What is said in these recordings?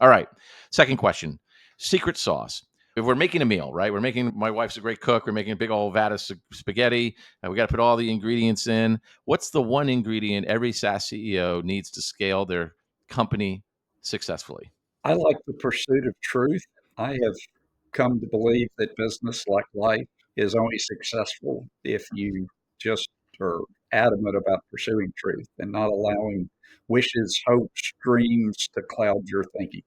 All right. Second question. Secret sauce. If we're making a meal, right? My wife's a great cook. We're making a big old vat of spaghetti, and we got to put all the ingredients in. What's the one ingredient every SaaS CEO needs to scale their company successfully? I like the pursuit of truth. I have come to believe that business, like life, is only successful if you just are adamant about pursuing truth and not allowing wishes, hopes, dreams to cloud your thinking.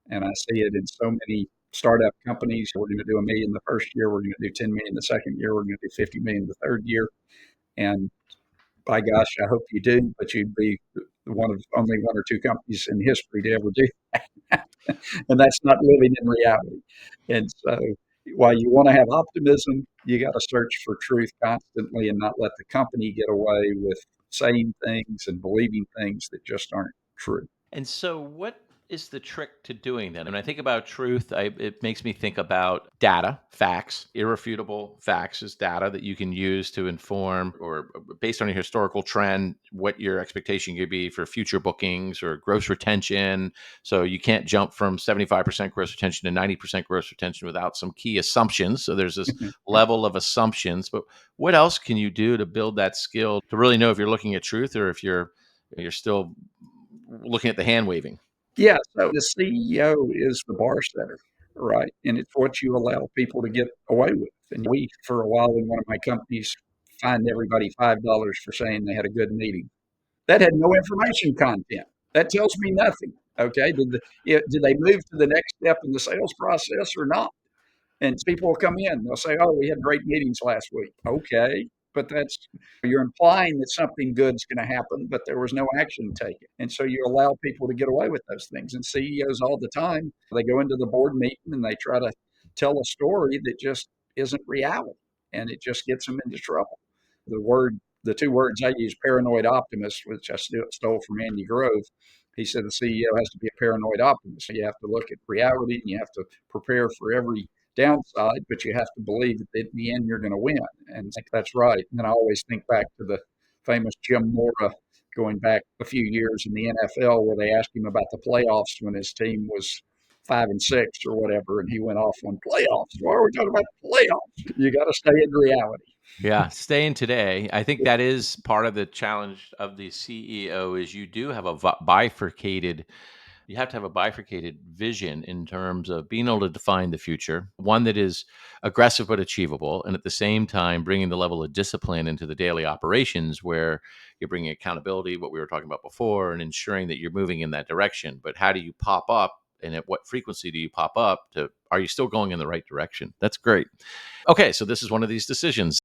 And I see it in so many startup companies. We're going to do a million the first year. We're going to do 10 million the second year. We're going to do 50 million the third year. And by gosh, I hope you do, but you'd be one of only one or two companies in history to ever do that. And that's not living in reality. And so while you want to have optimism, you got to search for truth constantly and not let the company get away with saying things and believing things that just aren't true. And so, what is the trick to doing that? And I think about truth, it makes me think about data, facts, irrefutable facts is data that you can use to inform or based on a historical trend, what your expectation could be for future bookings or gross retention. So, you can't jump from 75% gross retention to 90% gross retention without some key assumptions. So, there's this level of assumptions. But what else can you do to build that skill to really know if you're looking at truth or if you're still looking at the hand waving? Yeah, so the CEO is the bar setter, right? And it's what you allow people to get away with. And we, for a while in one of my companies, fined everybody $5 for saying they had a good meeting. That had no information content. That tells me nothing. Okay, did they move to the next step in the sales process or not? And people will come in, they'll say, "Oh, we had great meetings last week." Okay, but that's you're implying that something good's going to happen, but there was no action taken. And so you allow people to get away with those things. And CEOs all the time, they go into the board meeting and they try to tell a story that just isn't reality, and it just gets them into trouble. The two words I use, paranoid optimist, which I stole from Andy Grove. He said the CEO has to be a paranoid optimist. You have to look at reality and you have to prepare for every downside, but you have to believe that in the end you're going to win. And I think that's right. And then I always think back to the famous Jim Mora going back a few years in the NFL where they asked him about the playoffs when his team was 5-6 or whatever, and he went off on playoffs. Why are we talking about playoffs? You got to stay in reality. Yeah, staying today. I think that is part of the challenge of the CEO is you do have a bifurcated you have to have a bifurcated vision in terms of being able to define the future, one that is aggressive but achievable, and at the same time bringing the level of discipline into the daily operations where you're bringing accountability, what we were talking about before, and ensuring that you're moving in that direction. But how do you pop up? And at what frequency do you pop up to are you still going in the right direction? That's great. Okay, so this is one of these decisions.